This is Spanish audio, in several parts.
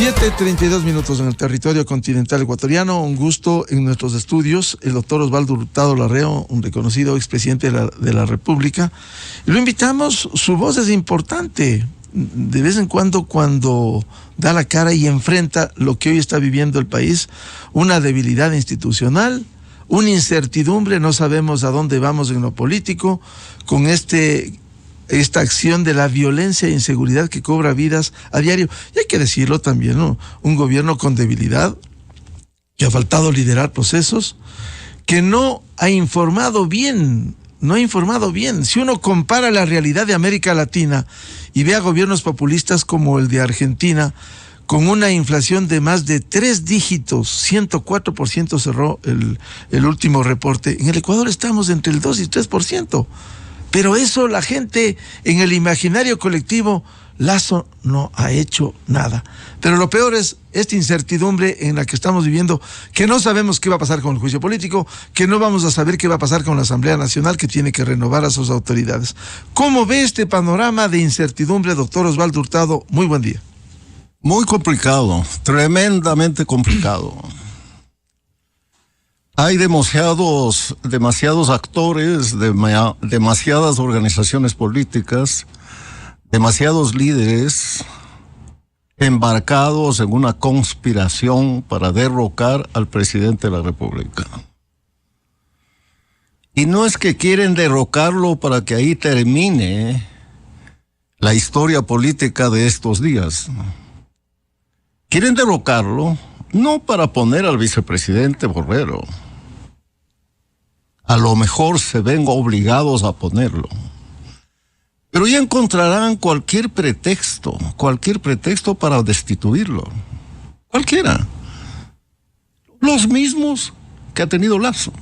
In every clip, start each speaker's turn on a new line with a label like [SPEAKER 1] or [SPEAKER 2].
[SPEAKER 1] 7:32 en el territorio continental ecuatoriano. Un gusto en nuestros estudios, el doctor Osvaldo Hurtado Larreo, un reconocido expresidente de la República. Lo invitamos, su voz es importante. De vez en cuando da la cara y enfrenta lo que hoy está viviendo el país, una debilidad institucional, una incertidumbre, no sabemos a dónde vamos en lo político, con esta acción de la violencia e inseguridad que cobra vidas a diario. Y hay que decirlo también, ¿no? Un gobierno con debilidad, que ha faltado liderar procesos, que no ha informado bien. Si uno compara la realidad de América Latina y ve a gobiernos populistas como el de Argentina, con una inflación de más de 3 dígitos, 104% cerró el último reporte. En el Ecuador estamos entre el 2 y 3%. Pero eso la gente en el imaginario colectivo, Lazo no ha hecho nada. Pero lo peor es esta incertidumbre en la que estamos viviendo, que no sabemos qué va a pasar con el juicio político, que no vamos a saber qué va a pasar con la Asamblea Nacional, que tiene que renovar a sus autoridades. ¿Cómo ve este panorama de incertidumbre, doctor Osvaldo Hurtado? Muy buen día.
[SPEAKER 2] Muy complicado, tremendamente complicado. Hay demasiados actores, demasiadas organizaciones políticas, demasiados líderes embarcados en una conspiración para derrocar al presidente de la República. Y no es que quieren derrocarlo para que ahí termine la historia política de estos días. Quieren derrocarlo no para poner al vicepresidente Borrero. A lo mejor se ven obligados a ponerlo. Pero ya encontrarán cualquier pretexto para destituirlo. Cualquiera. Los mismos que ha tenido Lazo.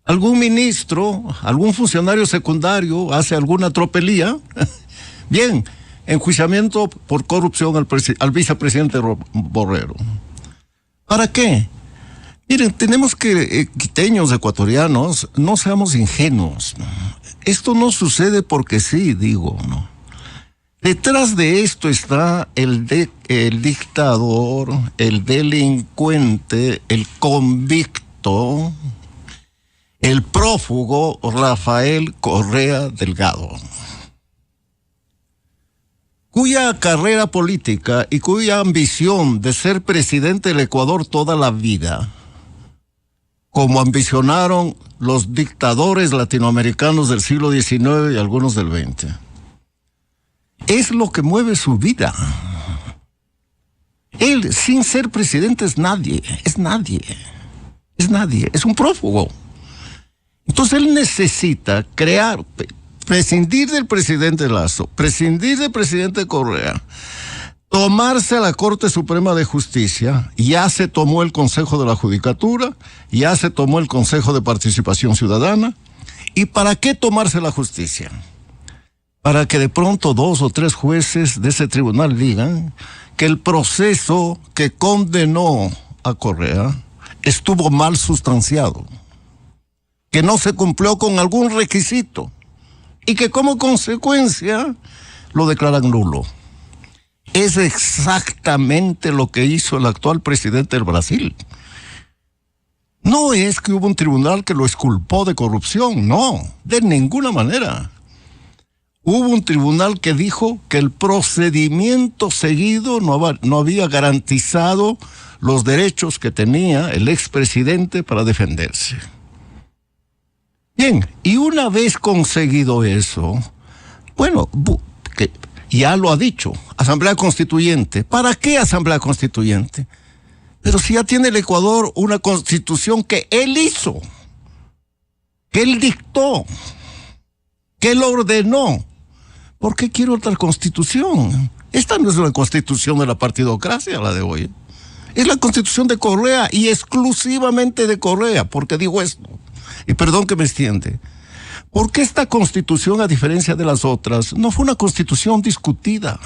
[SPEAKER 2] Algún ministro, algún funcionario secundario hace alguna tropelía. Bien, enjuiciamiento por corrupción al vicepresidente Borrero. ¿Para qué? Miren, tenemos que, quiteños, ecuatorianos, no seamos ingenuos. Esto no sucede porque sí, digo, ¿no? Detrás de esto está el dictador, el delincuente, el convicto, el prófugo Rafael Correa Delgado, cuya carrera política y cuya ambición de ser presidente del Ecuador toda la vida, como ambicionaron los dictadores latinoamericanos del siglo XIX y algunos del XX, es lo que mueve su vida. Él, sin ser presidente, es nadie, es un prófugo. Entonces él necesita prescindir del presidente Lazo, prescindir del presidente Correa, tomarse a la Corte Suprema de Justicia. Ya se tomó el Consejo de la Judicatura, ya se tomó el Consejo de Participación Ciudadana. ¿Y para qué tomarse la justicia? Para que de pronto 2 o 3 jueces de ese tribunal digan que el proceso que condenó a Correa estuvo mal sustanciado, que no se cumplió con algún requisito y que como consecuencia lo declaran nulo. Es exactamente lo que hizo el actual presidente del Brasil. No es que hubo un tribunal que lo exculpó de corrupción, no, de ninguna manera. Hubo un tribunal que dijo que el procedimiento seguido no había garantizado los derechos que tenía el expresidente para defenderse. Bien, y una vez conseguido eso, bueno, ya lo ha dicho, Asamblea Constituyente. ¿Para qué Asamblea Constituyente? Pero si ya tiene el Ecuador una constitución que él hizo, que él dictó, que él ordenó, ¿por qué quiere otra constitución? Esta no es una constitución de la partidocracia, la de hoy. Es la constitución de Correa y exclusivamente de Correa. ¿Por qué digo esto? Y perdón que me extiende. Porque esta constitución, a diferencia de las otras, no fue una constitución discutida,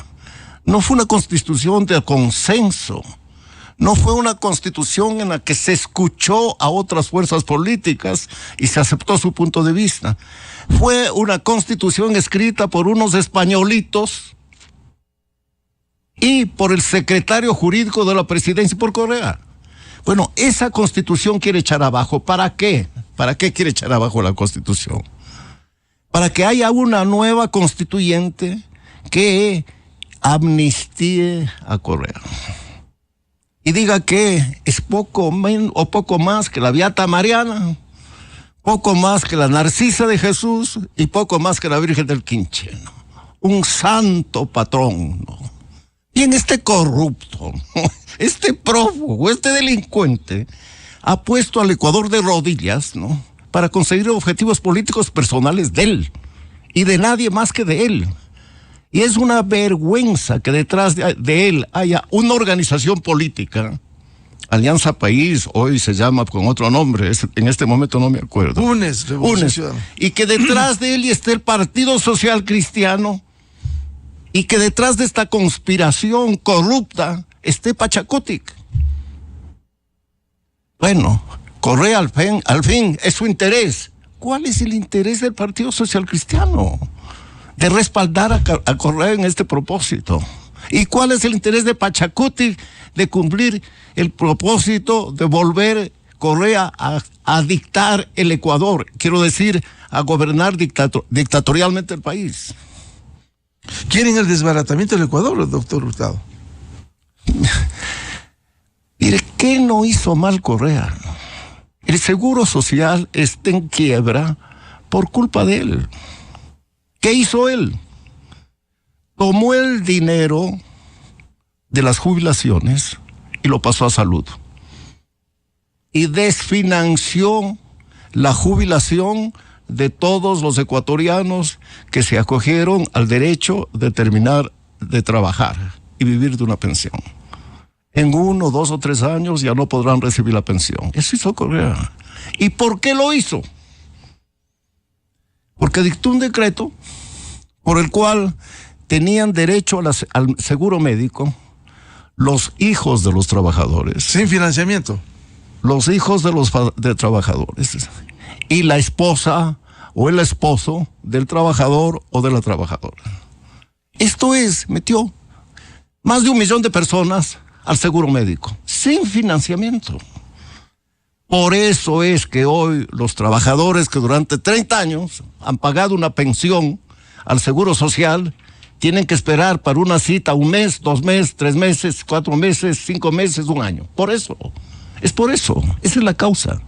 [SPEAKER 2] no fue una constitución de consenso, no fue una constitución en la que se escuchó a otras fuerzas políticas y se aceptó su punto de vista. Fue una constitución escrita por unos españolitos y por el secretario jurídico de la presidencia por Correa. Bueno, esa constitución quiere echar abajo. ¿Para qué? ¿Para qué quiere echar abajo la constitución? Para que haya una nueva constituyente que amnistíe a Correa y diga que es poco más que la Beata Mariana, poco más que la Narcisa de Jesús y poco más que la Virgen del Quinche, ¿no? Un santo patrón, ¿no? Bien, este corrupto, este prófugo, este delincuente ha puesto al Ecuador de rodillas, ¿no?, para conseguir objetivos políticos personales de él y de nadie más que de él. Y es una vergüenza que detrás de él haya una organización política, Alianza País, hoy se llama con otro nombre, en este momento no me acuerdo.
[SPEAKER 1] UNES, Revolución Ciudadana.
[SPEAKER 2] Y que detrás de él esté el Partido Social Cristiano, y que detrás de esta conspiración corrupta esté Pachacutic. Bueno, Correa al fin es su interés. ¿Cuál es el interés del Partido Social Cristiano? De respaldar a Correa en este propósito. ¿Y cuál es el interés de Pachacutic de cumplir el propósito de volver Correa a dictar el Ecuador? Quiero decir, a gobernar dictatorialmente el país.
[SPEAKER 1] ¿Quieren el desbaratamiento del Ecuador, doctor Hurtado?
[SPEAKER 2] Mire, ¿qué no hizo mal Correa? El Seguro Social está en quiebra por culpa de él. ¿Qué hizo él? Tomó el dinero de las jubilaciones y lo pasó a salud. Y desfinanció la jubilación de todos los ecuatorianos que se acogieron al derecho de terminar de trabajar y vivir de una pensión. En 1, 2 o 3 años ya no podrán recibir la pensión. Eso hizo Correa. ¿Y por qué lo hizo? Porque dictó un decreto por el cual tenían derecho al seguro médico los hijos de los trabajadores.
[SPEAKER 1] Sin financiamiento.
[SPEAKER 2] Los hijos de los trabajadores. Y la esposa o el esposo del trabajador o de la trabajadora. Esto metió más de 1 millón de personas al seguro médico, sin financiamiento. Por eso es que hoy los trabajadores que durante 30 años han pagado una pensión al Seguro Social, tienen que esperar para una cita 1 mes, 2 meses, 3 meses, 4 meses, 5 meses, 1 año. Por eso, esa es la causa,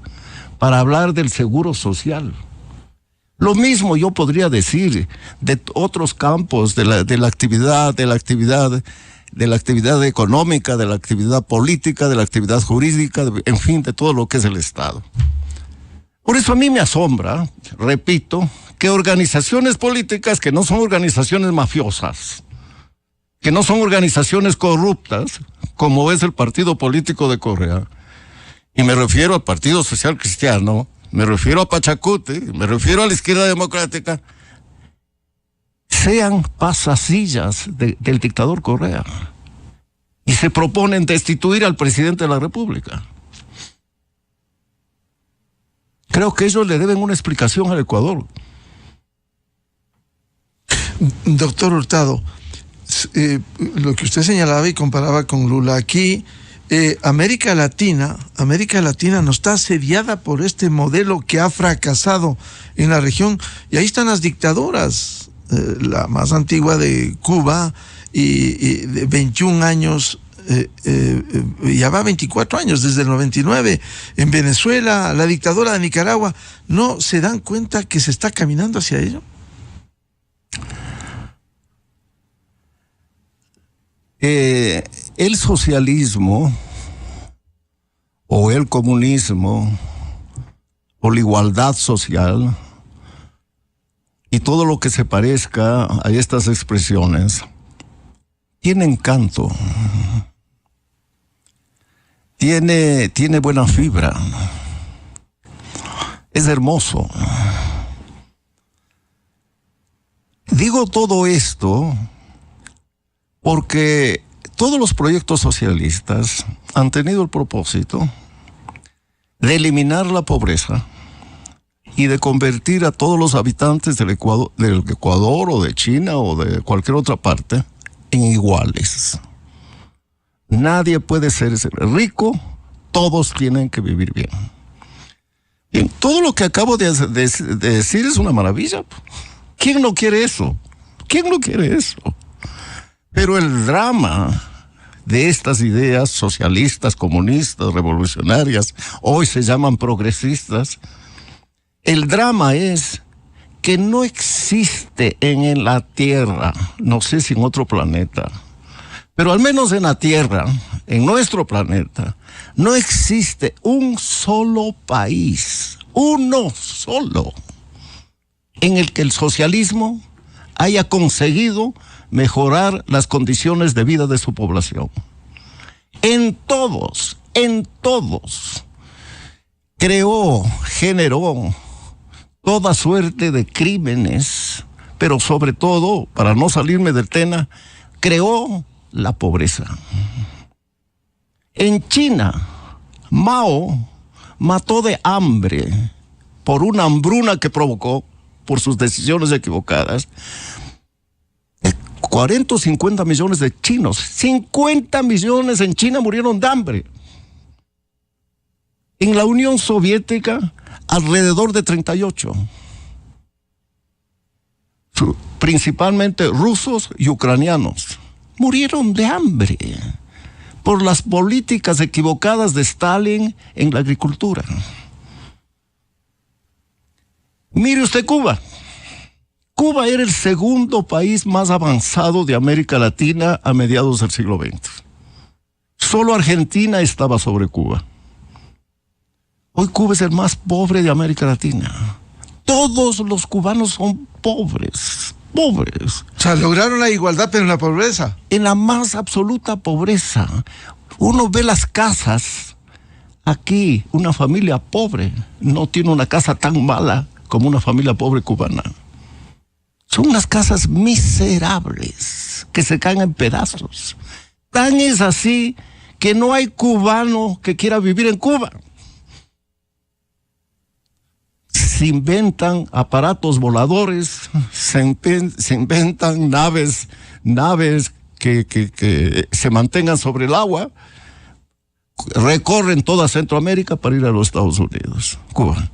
[SPEAKER 2] para hablar del Seguro Social. Lo mismo yo podría decir de otros campos de la actividad económica, de la actividad política, de la actividad jurídica, en fin, de todo lo que es el Estado. Por eso a mí me asombra, repito, que organizaciones políticas que no son organizaciones mafiosas, que no son organizaciones corruptas, como es el partido político de Correa, y me refiero al Partido Social Cristiano, me refiero a Pachacutic, me refiero a la Izquierda Democrática, sean pasasillas del dictador Correa y se proponen destituir al presidente de la República. Creo que ellos le deben una explicación al Ecuador.
[SPEAKER 1] Doctor Hurtado, lo que usted señalaba y comparaba con Lula, aquí América Latina no está asediada por este modelo que ha fracasado en la región, y ahí están las dictaduras, la más antigua de Cuba, y de 21 años, ya va 24 años, desde el 99, en Venezuela, la dictadura de Nicaragua. ¿No se dan cuenta que se está caminando hacia ello?
[SPEAKER 2] El socialismo o el comunismo o la igualdad social y todo lo que se parezca a estas expresiones tiene encanto, tiene buena fibra, es hermoso. Digo todo esto porque todos los proyectos socialistas han tenido el propósito de eliminar la pobreza y de convertir a todos los habitantes del Ecuador o de China o de cualquier otra parte en iguales. Nadie puede ser rico, todos tienen que vivir bien. Bien, todo lo que acabo de decir es una maravilla. ¿Quién no quiere eso? ¿Quién no quiere eso? Pero el drama de estas ideas socialistas, comunistas, revolucionarias, hoy se llaman progresistas, el drama es que no existe en la Tierra, no sé si en otro planeta, pero al menos en la Tierra, en nuestro planeta, no existe un solo país, uno solo, en el que el socialismo haya conseguido mejorar las condiciones de vida de su población. En todos, generó toda suerte de crímenes, pero sobre todo, para no salirme del tema, creó la pobreza. En China, Mao mató de hambre por una hambruna que provocó por sus decisiones equivocadas 40 o 50 millones de chinos. 50 millones en China murieron de hambre. En la Unión Soviética, alrededor de 38. Principalmente rusos y ucranianos. Murieron de hambre por las políticas equivocadas de Stalin en la agricultura. Mire usted Cuba. Cuba era el segundo país más avanzado de América Latina a mediados del siglo XX. Solo Argentina estaba sobre Cuba. Hoy Cuba es el más pobre de América Latina. Todos los cubanos son pobres. O
[SPEAKER 1] sea, lograron la igualdad, pero en la pobreza.
[SPEAKER 2] En la más absoluta pobreza. Uno ve las casas. Aquí, una familia pobre no tiene una casa tan mala como una familia pobre cubana. Son unas casas miserables que se caen en pedazos. Tan es así que no hay cubano que quiera vivir en Cuba. Se inventan aparatos voladores, se inventan naves que se mantengan sobre el agua, recorren toda Centroamérica para ir a los Estados Unidos. Cuba.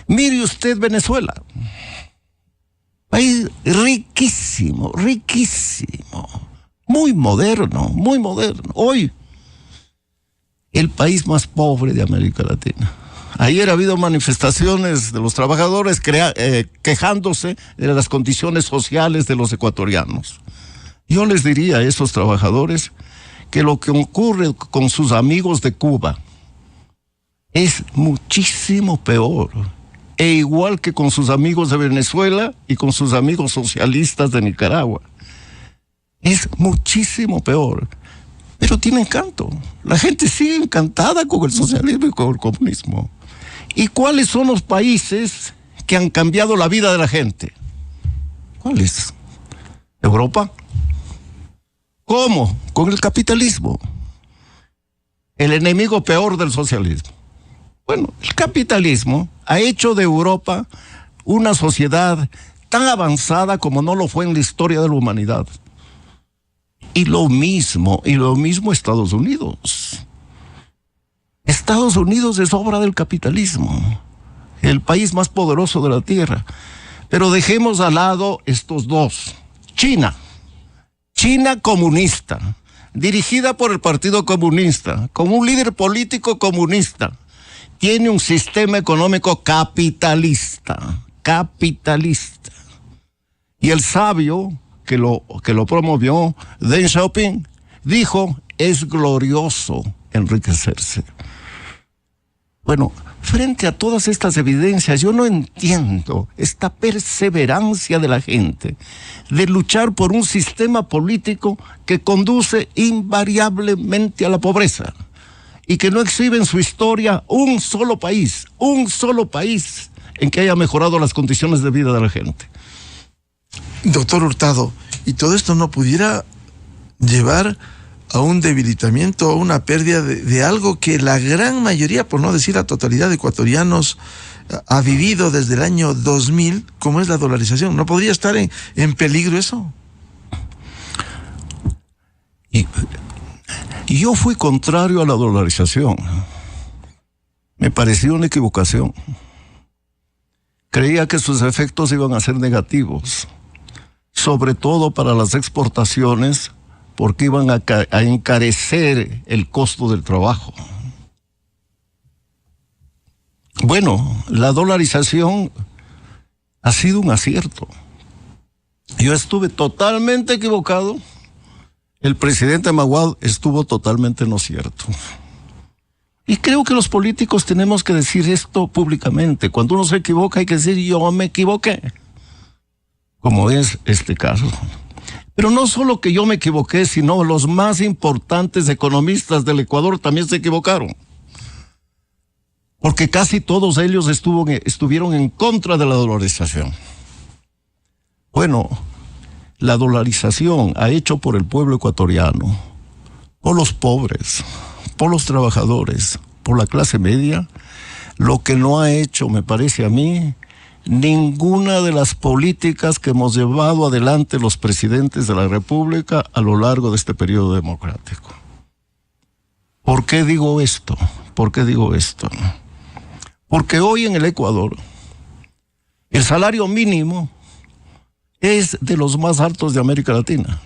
[SPEAKER 2] Mire usted Venezuela. País riquísimo, muy moderno. Hoy, el país más pobre de América Latina. Ayer ha habido manifestaciones de los trabajadores quejándose de las condiciones sociales de los ecuatorianos. Yo les diría a esos trabajadores que lo que ocurre con sus amigos de Cuba es muchísimo peor. E igual que con sus amigos de Venezuela y con sus amigos socialistas de Nicaragua. Es muchísimo peor. Pero tiene encanto. La gente sigue encantada con el socialismo y con el comunismo. ¿Y cuáles son los países que han cambiado la vida de la gente? ¿Cuáles? ¿Europa? ¿Cómo? Con el capitalismo. El enemigo peor del socialismo. Bueno, el capitalismo ha hecho de Europa una sociedad tan avanzada como no lo fue en la historia de la humanidad. Y lo mismo Estados Unidos. Estados Unidos es obra del capitalismo, el país más poderoso de la Tierra. Pero dejemos al lado estos dos. China comunista, dirigida por el Partido Comunista, con un líder político comunista. Tiene un sistema económico capitalista. Y el sabio que lo promovió, Deng Xiaoping, dijo, es glorioso enriquecerse. Bueno, frente a todas estas evidencias, yo no entiendo esta perseverancia de la gente de luchar por un sistema político que conduce invariablemente a la pobreza. Y que no exhibe en su historia un solo país en que haya mejorado las condiciones de vida de la gente.
[SPEAKER 1] Doctor Hurtado, ¿y todo esto no pudiera llevar a un debilitamiento, a una pérdida de algo que la gran mayoría, por no decir la totalidad de ecuatorianos, ha vivido desde el año 2000, como es la dolarización? ¿No podría estar en peligro eso?
[SPEAKER 2] Y yo fui contrario a la dolarización. Me pareció una equivocación. Creía que sus efectos iban a ser negativos, sobre todo para las exportaciones, porque iban a encarecer el costo del trabajo. Bueno, la dolarización ha sido un acierto. Yo estuve totalmente equivocado. El presidente Maguad estuvo totalmente no cierto. Y creo que los políticos tenemos que decir esto públicamente. Cuando uno se equivoca hay que decir yo me equivoqué, como es este caso. Pero no solo que yo me equivoqué, sino los más importantes economistas del Ecuador también se equivocaron. Porque casi todos ellos estuvieron en contra de la dolarización. Bueno, la dolarización ha hecho por el pueblo ecuatoriano, por los pobres, por los trabajadores, por la clase media, lo que no ha hecho, me parece a mí, ninguna de las políticas que hemos llevado adelante los presidentes de la República a lo largo de este periodo democrático. ¿Por qué digo esto? Porque hoy en el Ecuador, el salario mínimo es de los más altos de América Latina.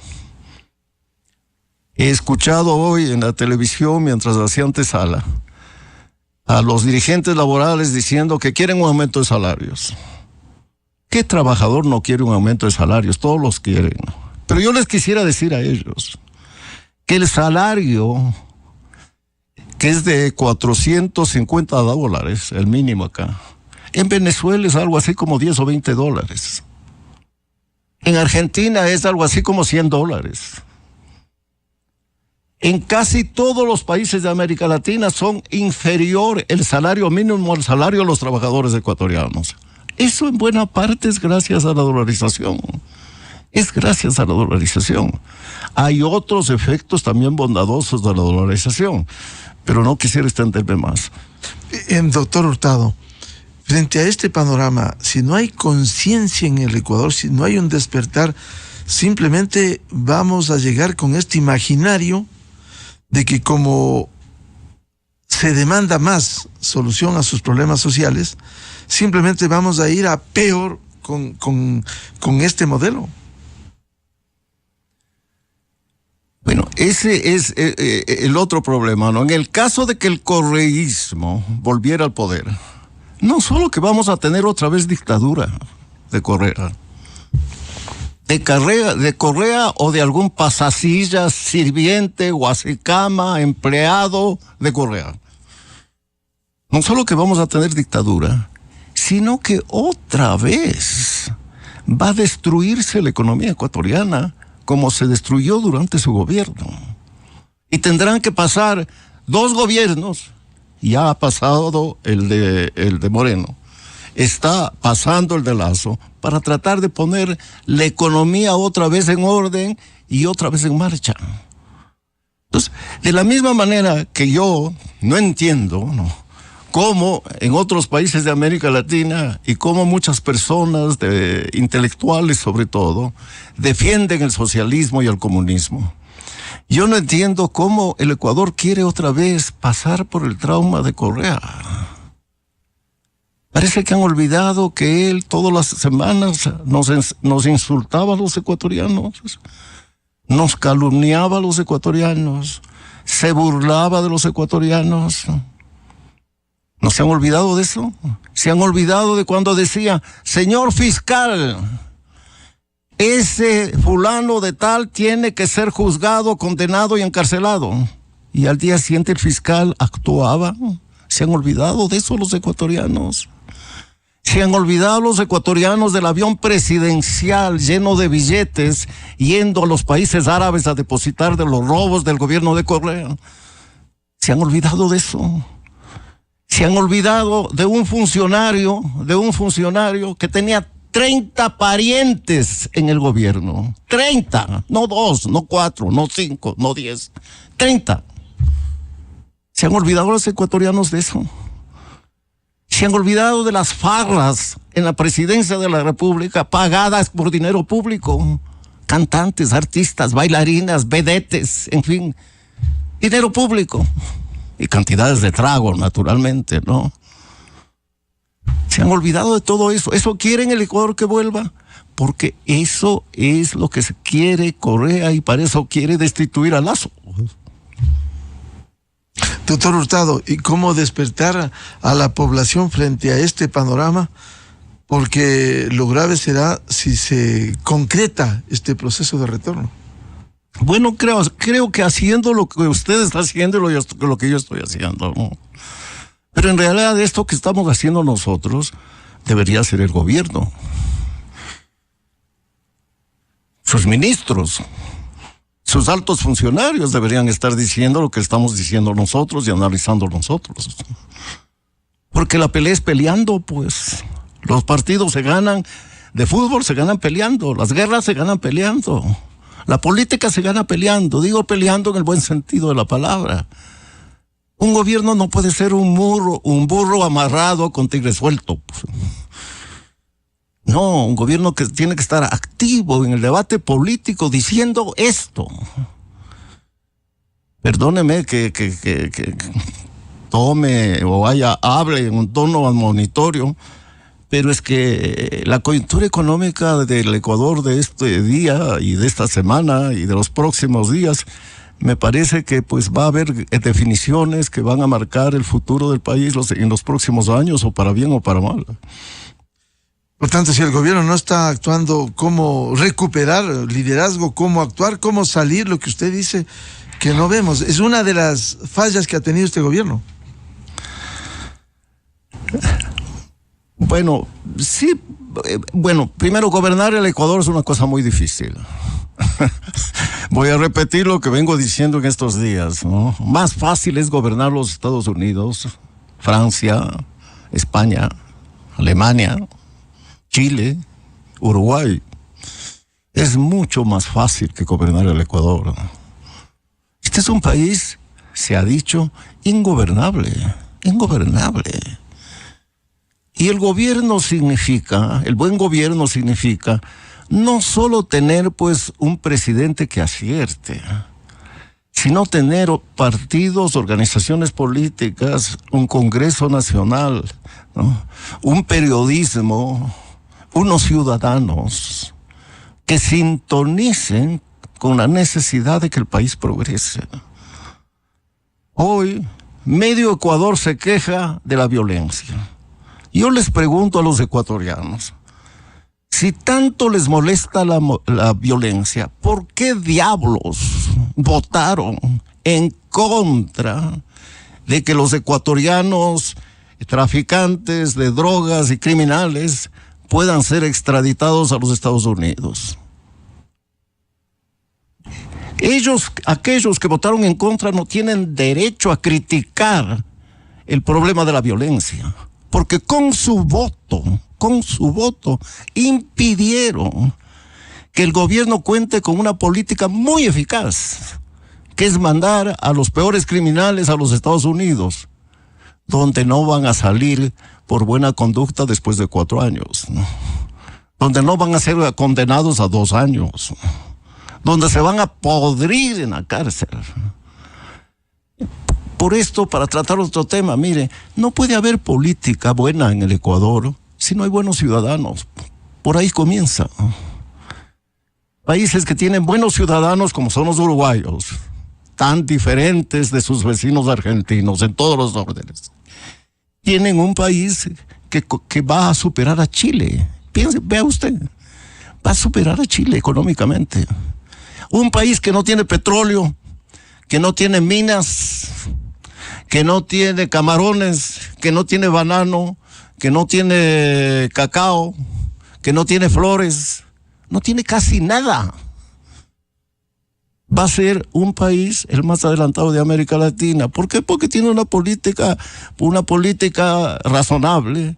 [SPEAKER 2] He escuchado hoy en la televisión, mientras hacía antesala, a los dirigentes laborales diciendo que quieren un aumento de salarios. ¿Qué trabajador no quiere un aumento de salarios? Todos los quieren. Pero yo les quisiera decir a ellos que el salario, que es de $450, el mínimo acá, en Venezuela es algo así como $10 o $20. En Argentina es algo así como $100. En casi todos los países de América Latina son inferior el salario mínimo al salario de los trabajadores ecuatorianos. Eso en buena parte es gracias a la dolarización. Hay otros efectos también bondadosos de la dolarización, pero no quisiera extenderme más.
[SPEAKER 1] Doctor Hurtado, frente a este panorama, si no hay conciencia en el Ecuador, si no hay un despertar, simplemente vamos a llegar con este imaginario de que como se demanda más solución a sus problemas sociales, simplemente vamos a ir a peor con este modelo.
[SPEAKER 2] Bueno, ese es el otro problema, ¿no? En el caso de que el correísmo volviera al poder, no solo que vamos a tener otra vez dictadura de Correa, de Correa o de algún pasasillas, sirviente, guasicama, empleado de Correa. No solo que vamos a tener dictadura, sino que otra vez va a destruirse la economía ecuatoriana como se destruyó durante su gobierno. Y tendrán que pasar 2 gobiernos. Ya ha pasado el de Moreno. Está pasando el de Lasso para tratar de poner la economía otra vez en orden y otra vez en marcha. Entonces, de la misma manera que yo no entiendo, ¿no?, cómo en otros países de América Latina y cómo muchas personas, intelectuales sobre todo, defienden el socialismo y el comunismo. Yo no entiendo cómo el Ecuador quiere otra vez pasar por el trauma de Correa. Parece que han olvidado que él todas las semanas nos insultaba a los ecuatorianos, nos calumniaba a los ecuatorianos, se burlaba de los ecuatorianos. ¿No se han olvidado de eso? Se han olvidado de cuando decía, señor fiscal, ese fulano de tal tiene que ser juzgado, condenado y encarcelado. Y al día siguiente el fiscal actuaba. ¿Se han olvidado de eso los ecuatorianos? Se han olvidado los ecuatorianos del avión presidencial lleno de billetes yendo a los países árabes a depositar de los robos del gobierno de Correa. Se han olvidado de eso. Se han olvidado de un funcionario que tenía 30 parientes en el gobierno. 30, no 2, no 4, no 5, no 10. 30. Se han olvidado los ecuatorianos de eso. Se han olvidado de las farras en la presidencia de la República pagadas por dinero público. Cantantes, artistas, bailarinas, vedetes, en fin. dinero público y cantidades de trago, naturalmente, ¿no? Se han olvidado de todo eso. ¿Eso quieren el Ecuador que vuelva? Porque eso es lo que se quiere Correa y para eso quiere destituir a Lasso.
[SPEAKER 1] Doctor Hurtado, ¿y cómo despertar a la población frente a este panorama? Porque lo grave será si se concreta este proceso de retorno.
[SPEAKER 2] Bueno, creo que haciendo lo que usted está haciendo y lo que yo estoy haciendo, ¿no? Pero en realidad esto que estamos haciendo nosotros debería ser el gobierno. Sus ministros, sus altos funcionarios deberían estar diciendo lo que estamos diciendo nosotros y analizando nosotros. Porque la pelea es peleando, pues. Los partidos se ganan, de fútbol se ganan peleando, las guerras se ganan peleando, la política se gana peleando, digo peleando en el buen sentido de la palabra. Un gobierno no puede ser un burro amarrado con tigre suelto. No, un gobierno que tiene que estar activo en el debate político diciendo esto. Perdóneme que tome o hable en un tono admonitorio, pero es que la coyuntura económica del Ecuador de este día y de esta semana y de los próximos días, me parece que pues va a haber definiciones que van a marcar el futuro del país en los próximos años, o para bien o para mal.
[SPEAKER 1] Por tanto, si el gobierno no está actuando, ¿cómo recuperar liderazgo? ¿Cómo actuar? ¿Cómo salir? Lo que usted dice que no vemos. Es una de las fallas que ha tenido este gobierno.
[SPEAKER 2] Bueno, sí. Bueno, primero, gobernar el Ecuador es una cosa muy difícil. Voy a repetir lo que vengo diciendo en estos días, ¿no? Más fácil es gobernar los Estados Unidos, Francia, España, Alemania, Chile, Uruguay. Es mucho más fácil que gobernar el Ecuador. Este es un país, se ha dicho, ingobernable. Y el gobierno significa, el buen gobierno significa no solo tener pues un presidente que acierte, sino tener partidos, organizaciones políticas, un Congreso Nacional, ¿no? Un periodismo, unos ciudadanos que sintonicen con la necesidad de que el país progrese. Hoy, medio Ecuador se queja de la violencia. Yo les pregunto a los ecuatorianos, si tanto les molesta la violencia, ¿por qué diablos votaron en contra de que los ecuatorianos traficantes de drogas y criminales puedan ser extraditados a los Estados Unidos? Aquellos que votaron en contra no tienen derecho a criticar el problema de la violencia, porque con su voto impidieron que el gobierno cuente con una política muy eficaz, que es mandar a los peores criminales a los Estados Unidos, donde no van a salir por buena conducta después de 4 años, ¿no? Donde no van a ser condenados a 2 años, donde se van a podrir en la cárcel. Por esto, para tratar otro tema, mire, no puede haber política buena en el Ecuador si no hay buenos ciudadanos. Por ahí comienza. Países que tienen buenos ciudadanos como son los uruguayos, tan diferentes de sus vecinos argentinos en todos los órdenes, tienen un país que va a superar a Chile. Vea usted, va a superar a Chile económicamente. Un país que no tiene petróleo, que no tiene minas, que no tiene camarones, que no tiene banano, que no tiene cacao, que no tiene flores, no tiene casi nada. Va a ser un país el más adelantado de América Latina. ¿Por qué? Porque tiene una política razonable,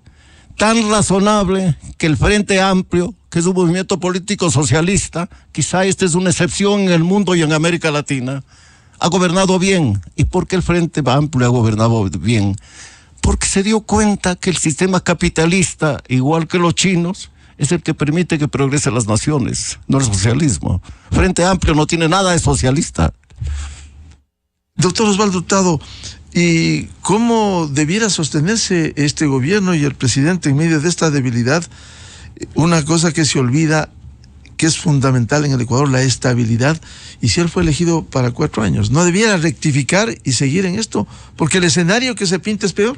[SPEAKER 2] tan razonable que el Frente Amplio, que es un movimiento político socialista, quizá esta es una excepción en el mundo y en América Latina, ha gobernado bien. ¿Y por qué el Frente Amplio ha gobernado bien? Porque se dio cuenta que el sistema capitalista, igual que los chinos, es el que permite que progresen las naciones, no el socialismo. Frente Amplio no tiene nada de socialista.
[SPEAKER 1] Doctor Osvaldo Hurtado, ¿y cómo debiera sostenerse este gobierno y el presidente en medio de esta debilidad? Una cosa que se olvida, que es fundamental en el Ecuador, la estabilidad, y si él fue elegido para 4 años, ¿no debiera rectificar y seguir en esto? Porque el escenario que se pinta es peor.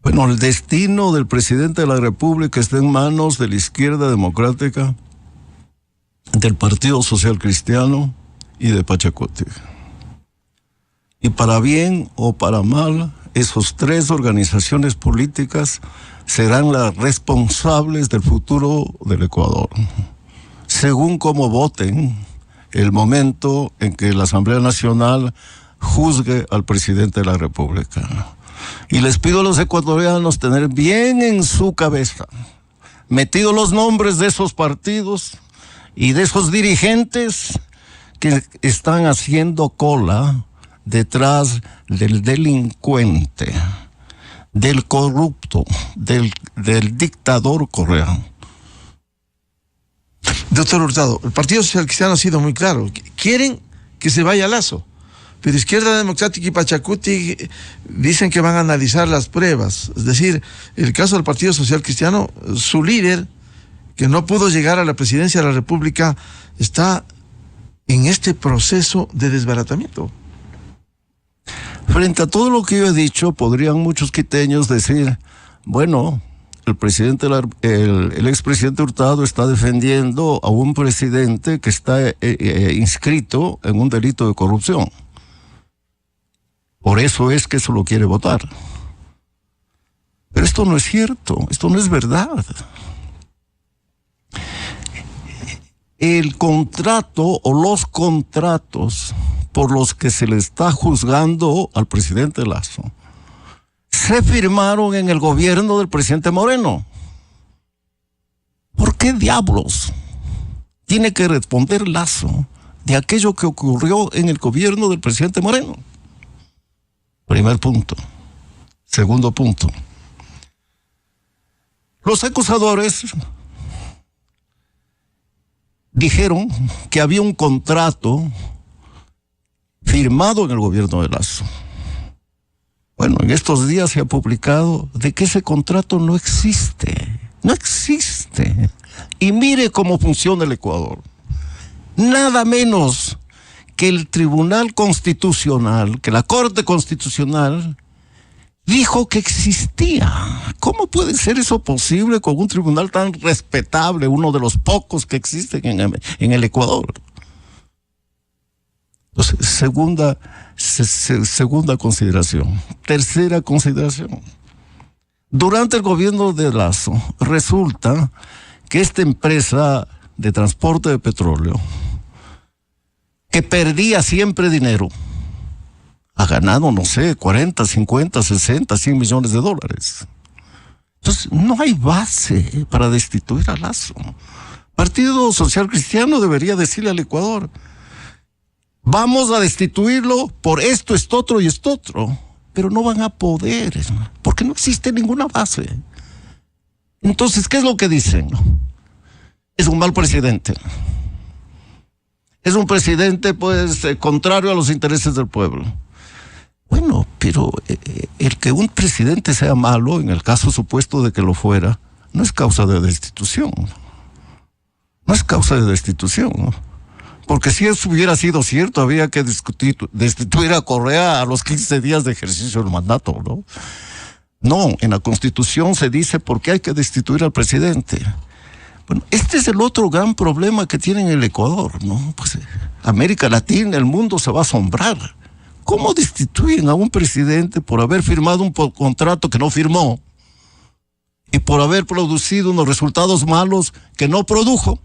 [SPEAKER 2] Bueno, el destino del presidente de la República está en manos de la izquierda democrática, del Partido Social Cristiano y de Pachacuti. Y para bien o para mal, esas 3 organizaciones políticas serán las responsables del futuro del Ecuador, según cómo voten el momento en que la Asamblea Nacional juzgue al presidente de la República. Y les pido a los ecuatorianos tener bien en su cabeza metidos los nombres de esos partidos y de esos dirigentes que están haciendo cola detrás del delincuente, del corrupto, del dictador Correa.
[SPEAKER 1] Doctor Hurtado, el Partido Social Cristiano ha sido muy claro. Quieren que se vaya Lasso, pero Izquierda Democrática y Pachacuti dicen que van a analizar las pruebas. Es decir, el caso del Partido Social Cristiano, su líder, que no pudo llegar a la presidencia de la República, está en este proceso de desbaratamiento.
[SPEAKER 2] Frente a todo lo que yo he dicho, podrían muchos quiteños decir, bueno, el expresidente Hurtado está defendiendo a un presidente que está inscrito en un delito de corrupción. Por eso es que se lo quiere votar. Pero esto no es cierto, esto no es verdad. El contrato o los contratos por los que se le está juzgando al presidente Lasso se firmaron en el gobierno del presidente Moreno. ¿Por qué diablos tiene que responder Lasso de aquello que ocurrió en el gobierno del presidente Moreno? Primer punto. Segundo punto. Los acusadores dijeron que había un contrato firmado en el gobierno de Lasso. Bueno, en estos días se ha publicado de que ese contrato no existe. No existe. Y mire cómo funciona el Ecuador. Nada menos que el Tribunal Constitucional, que la Corte Constitucional dijo que existía. ¿Cómo puede ser eso posible con un tribunal tan respetable, uno de los pocos que existen en el Ecuador? Entonces, segunda consideración. Tercera consideración. Durante el gobierno de Lasso, resulta que esta empresa de transporte de petróleo, que perdía siempre dinero, ha ganado, no sé, 40, 50, 60, 100 millones de dólares. Entonces, no hay base para destituir a Lasso. Partido Social Cristiano debería decirle al Ecuador, vamos a destituirlo por esto, esto otro y esto otro, pero no van a poder, porque no existe ninguna base. Entonces, ¿qué es lo que dicen? Es un mal presidente. Es un presidente, pues, contrario a los intereses del pueblo. Bueno, pero el que un presidente sea malo, en el caso supuesto de que lo fuera, no es causa de destitución. No es causa de destitución, ¿no? Porque si eso hubiera sido cierto, había que destituir a Correa a los 15 días de ejercicio del mandato, ¿no? No, en la Constitución se dice por qué hay que destituir al presidente. Bueno, este es el otro gran problema que tiene en el Ecuador, ¿no? Pues América Latina, el mundo se va a asombrar. ¿Cómo destituyen a un presidente por haber firmado un contrato que no firmó y por haber producido unos resultados malos que no produjo?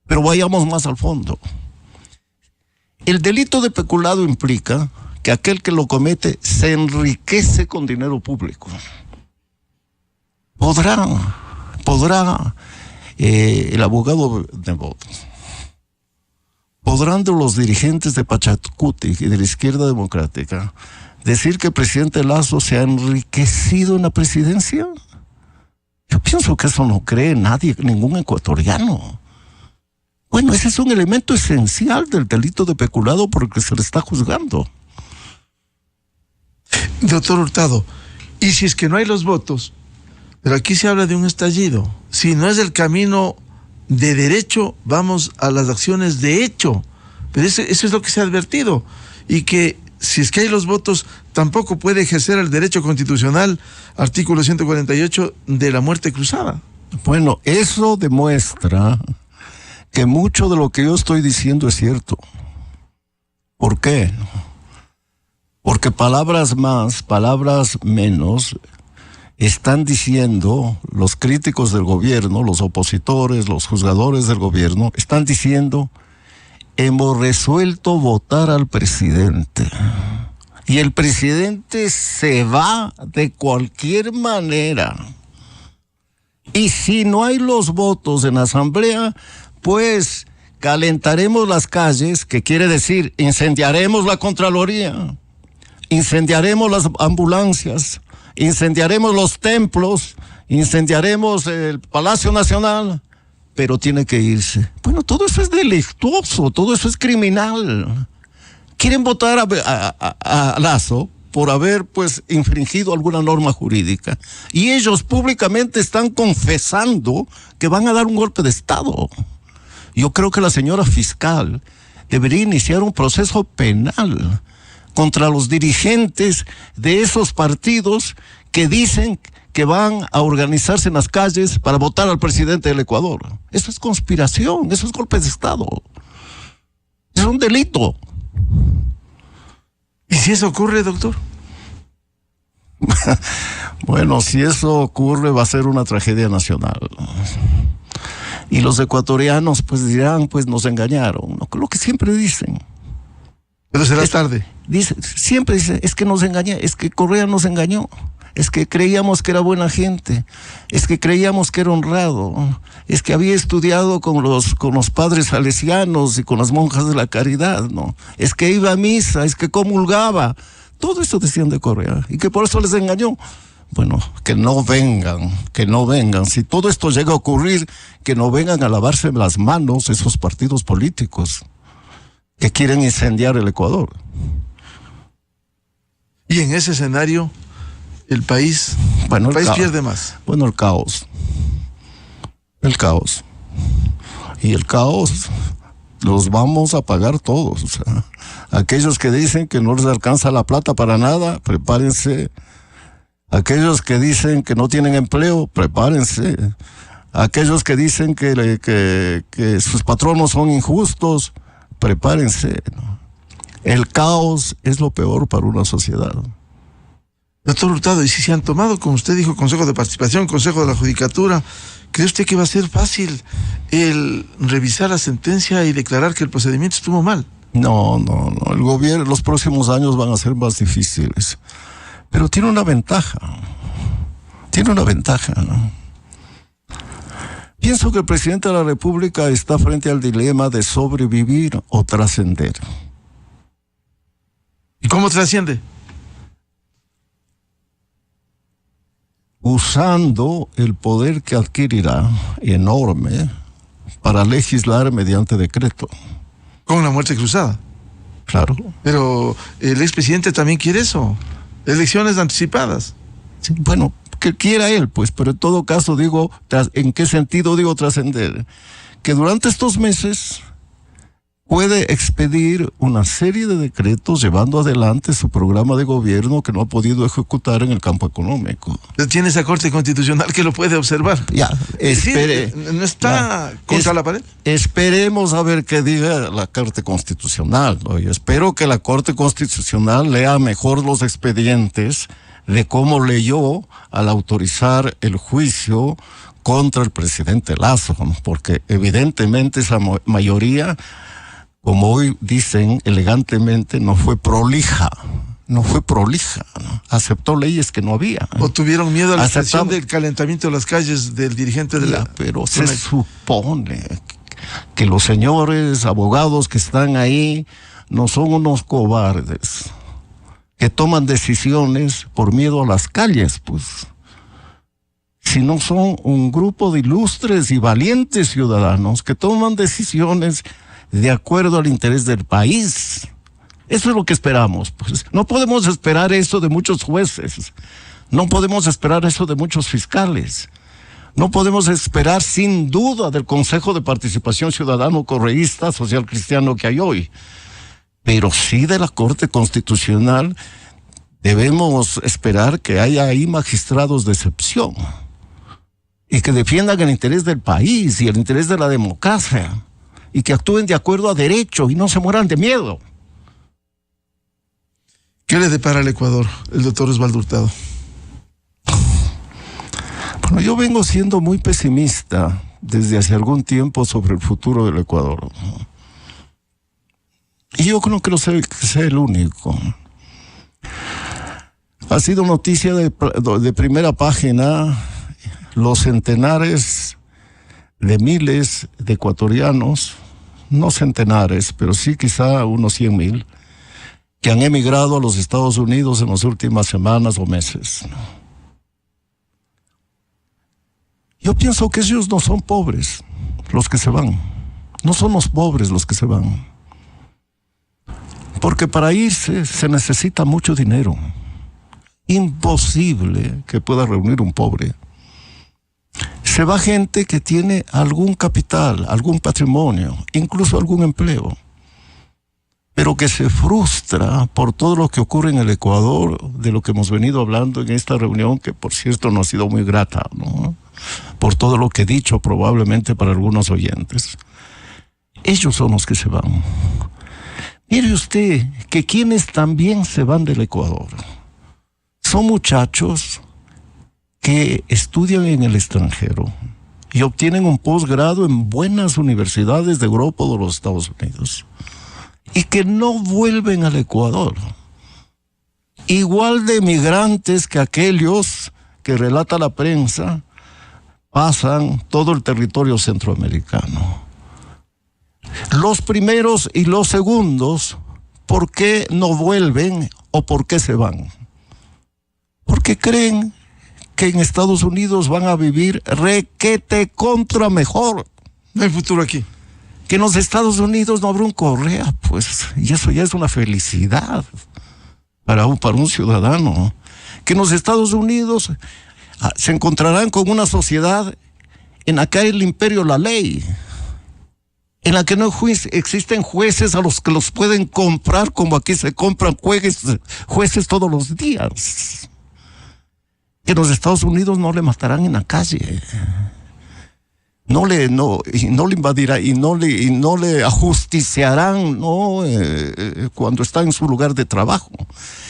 [SPEAKER 2] Pero vayamos más al fondo. El delito de peculado implica que aquel que lo comete se enriquece con dinero público. Podrá el abogado de votos, podrán de los dirigentes de Pachacuti y de la Izquierda Democrática decir que el presidente Lasso se ha enriquecido en la presidencia. Yo pienso que eso no cree nadie, ningún ecuatoriano. Bueno, ese es un elemento esencial del delito de peculado por el que se le está juzgando.
[SPEAKER 1] Doctor Hurtado, y si es que no hay los votos, pero aquí se habla de un estallido, si no es el camino de derecho, vamos a las acciones de hecho, pero eso es lo que se ha advertido, y que si es que hay los votos, tampoco puede ejercer el derecho constitucional, artículo 148, de la muerte cruzada.
[SPEAKER 2] Bueno, eso demuestra que mucho de lo que yo estoy diciendo es cierto. ¿Por qué? Porque palabras más, palabras menos, están diciendo los críticos del gobierno, los opositores, los juzgadores del gobierno, están diciendo: hemos resuelto votar al presidente. Y el presidente se va de cualquier manera. Y si no hay los votos en la asamblea, pues calentaremos las calles, que quiere decir incendiaremos la Contraloría, incendiaremos las ambulancias, incendiaremos los templos, incendiaremos el Palacio Nacional, pero tiene que irse. Bueno, todo eso es delictuoso, todo eso es criminal. Quieren votar a Lasso por haber, pues, infringido alguna norma jurídica. Y ellos públicamente están confesando que van a dar un golpe de Estado. Yo creo que la señora fiscal debería iniciar un proceso penal contra los dirigentes de esos partidos que dicen que van a organizarse en las calles para votar al presidente del Ecuador. Eso es conspiración, eso es golpe de Estado. Es un delito.
[SPEAKER 1] ¿Y si eso ocurre, doctor?
[SPEAKER 2] Bueno, si eso ocurre va a ser una tragedia nacional. Y los ecuatorianos pues dirán, pues nos engañaron, ¿no? Lo que siempre dicen.
[SPEAKER 1] Pero será tarde.
[SPEAKER 2] Siempre dicen, es que nos engañó, es que Correa nos engañó. Es que creíamos que era buena gente, es que creíamos que era honrado, es que había estudiado con los padres salesianos y con las monjas de la caridad, ¿no? Es que iba a misa, es que comulgaba. Todo eso decían de Correa, y que por eso les engañó. Bueno, que no vengan. Si todo esto llega a ocurrir, que no vengan a lavarse las manos esos partidos políticos que quieren incendiar el Ecuador.
[SPEAKER 1] Y en ese escenario, el país pierde más.
[SPEAKER 2] Bueno, el caos. Y el caos los vamos a pagar todos. O sea, aquellos que dicen que no les alcanza la plata para nada, prepárense. Aquellos que dicen que no tienen empleo, prepárense. Aquellos que dicen que sus patronos son injustos, prepárense. El caos es lo peor para una sociedad.
[SPEAKER 1] Doctor Hurtado, y si se han tomado, como usted dijo, Consejo de Participación, Consejo de la Judicatura, ¿cree usted que va a ser fácil el revisar la sentencia y declarar que el procedimiento estuvo mal?
[SPEAKER 2] No. El gobierno, los próximos años van a ser más difíciles. Pero tiene una ventaja. ¿No? Pienso que el presidente de la República está frente al dilema de sobrevivir o trascender.
[SPEAKER 1] ¿Y cómo trasciende?
[SPEAKER 2] Usando el poder que adquirirá, enorme, para legislar mediante decreto.
[SPEAKER 1] Con la muerte cruzada.
[SPEAKER 2] Claro.
[SPEAKER 1] Pero el expresidente también quiere eso. Elecciones anticipadas.
[SPEAKER 2] Sí, bueno, que quiera él, pues, pero en todo caso digo, ¿en qué sentido digo trascender? Que durante estos meses puede expedir una serie de decretos llevando adelante su programa de gobierno que no ha podido ejecutar en el campo económico.
[SPEAKER 1] Tiene esa Corte Constitucional que lo puede observar.
[SPEAKER 2] Ya, espere.
[SPEAKER 1] ¿No está contra la pared?
[SPEAKER 2] Esperemos a ver qué diga la Corte Constitucional, ¿no? Y espero que la Corte Constitucional lea mejor los expedientes de cómo leyó al autorizar el juicio contra el presidente Lasso, ¿no? Porque evidentemente esa mayoría, como hoy dicen elegantemente, no fue prolija, ¿no? Aceptó leyes que no había.
[SPEAKER 1] ¿O tuvieron miedo a la extensión del calentamiento de las calles del dirigente de la...
[SPEAKER 2] Pero se supone que los señores abogados que están ahí no son unos cobardes, que toman decisiones por miedo a las calles, pues. sino son un grupo de ilustres y valientes ciudadanos que toman decisiones de acuerdo al interés del país. Eso es lo que esperamos. Pues no podemos esperar eso de muchos jueces, no podemos esperar eso de muchos fiscales, no podemos esperar sin duda del Consejo de Participación Ciudadano Correísta Social Cristiano que hay hoy, pero sí de la Corte Constitucional. Debemos esperar que haya ahí magistrados de excepción y que defiendan el interés del país y el interés de la democracia y que actúen de acuerdo a derecho y no se mueran de miedo.
[SPEAKER 1] ¿Qué le depara al Ecuador el doctor Osvaldo Hurtado?
[SPEAKER 2] Bueno, yo vengo siendo muy pesimista desde hace algún tiempo sobre el futuro del Ecuador. Y yo creo que no sé que sea el único. Ha sido noticia de primera página los centenares de miles de ecuatorianos, no centenares, pero sí quizá unos 100,000, que han emigrado a los Estados Unidos en las últimas semanas o meses. Yo pienso que ellos no son pobres los que se van, no son los pobres los que se van, porque para irse se necesita mucho dinero. Imposible que pueda reunir un pobre. Se va gente que tiene algún capital, algún patrimonio, incluso algún empleo, pero que se frustra por todo lo que ocurre en el Ecuador, de lo que hemos venido hablando en esta reunión, que por cierto no ha sido muy grata, ¿no? Por todo lo que he dicho probablemente para algunos oyentes. Ellos son los que se van. Mire usted que quienes también se van del Ecuador son muchachos que estudian en el extranjero y obtienen un posgrado en buenas universidades de Europa o de los Estados Unidos y que no vuelven al Ecuador. Igual de emigrantes que aquellos que relata la prensa pasan todo el territorio centroamericano. Los primeros y los segundos, ¿por qué no vuelven o por qué se van? Porque creen que en Estados Unidos van a vivir requete contra mejor.
[SPEAKER 1] No hay futuro aquí.
[SPEAKER 2] Que en los Estados Unidos no habrá un Correa, pues, y eso ya es una felicidad para un ciudadano. Que en los Estados Unidos se encontrarán con una sociedad en la que hay el imperio de la ley, en la que no existen jueces a los que los pueden comprar como aquí se compran jueces todos los días. Que en los Estados Unidos no le matarán en la calle, no le invadirán y no le ajusticiarán, ¿no? Cuando está en su lugar de trabajo.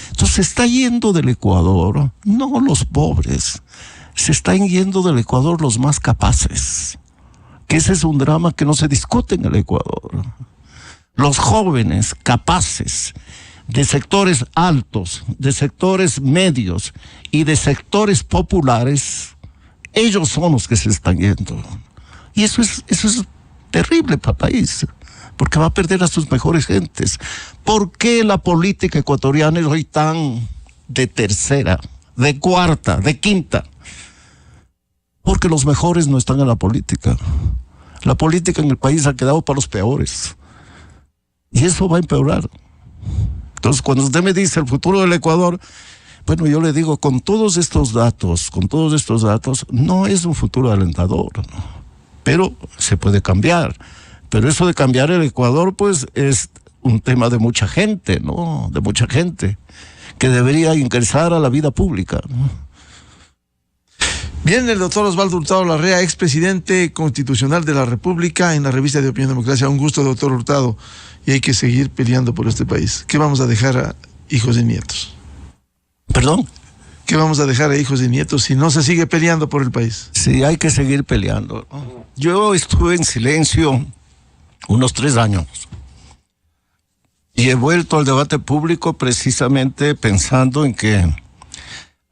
[SPEAKER 2] Entonces se está yendo del Ecuador, no los pobres, se están yendo del Ecuador los más capaces, que ese es un drama que no se discute en el Ecuador. Los jóvenes capaces de sectores altos, de sectores medios y de sectores populares, ellos son los que se están yendo. Y eso es terrible para el país, porque va a perder a sus mejores gentes. ¿Por qué la política ecuatoriana es hoy tan de tercera, de cuarta, de quinta? Porque los mejores no están en la política. La política en el país ha quedado para los peores. Y eso va a empeorar. Entonces, cuando usted me dice el futuro del Ecuador, bueno, yo le digo, con todos estos datos, no es un futuro alentador, ¿no? Pero se puede cambiar. Pero eso de cambiar el Ecuador, pues, es un tema de mucha gente, ¿no? De mucha gente que debería ingresar a la vida pública, ¿no?
[SPEAKER 1] Bien, el doctor Osvaldo Hurtado Larrea, expresidente constitucional de la República, en la revista de Opinión Democracia. Un gusto, doctor Hurtado, y hay que seguir peleando por este país. ¿Qué vamos a dejar a hijos y nietos?
[SPEAKER 2] ¿Perdón?
[SPEAKER 1] ¿Qué vamos a dejar a hijos y nietos si no se sigue peleando por el país?
[SPEAKER 2] Sí, hay que seguir peleando. Yo estuve en silencio unos 3 años y he vuelto al debate público precisamente pensando en que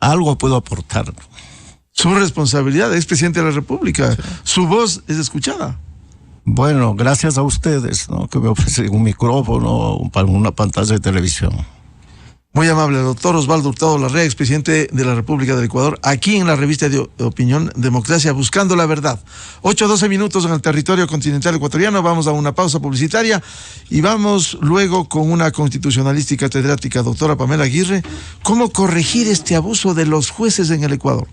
[SPEAKER 2] algo puedo aportar.
[SPEAKER 1] Su responsabilidad, es presidente de la República. Sí. Su voz es escuchada.
[SPEAKER 2] Bueno, gracias a ustedes, ¿no? Que me ofrecen un micrófono para una pantalla de televisión.
[SPEAKER 1] Muy amable, doctor Osvaldo Hurtado Larrea, expresidente de la República del Ecuador, aquí en la revista de opinión Democracia Buscando la Verdad. 8:12 minutos en el territorio continental ecuatoriano. Vamos a una pausa publicitaria y vamos luego con una constitucionalista y catedrática, doctora Pamela Aguirre, cómo corregir este abuso de los jueces en el Ecuador.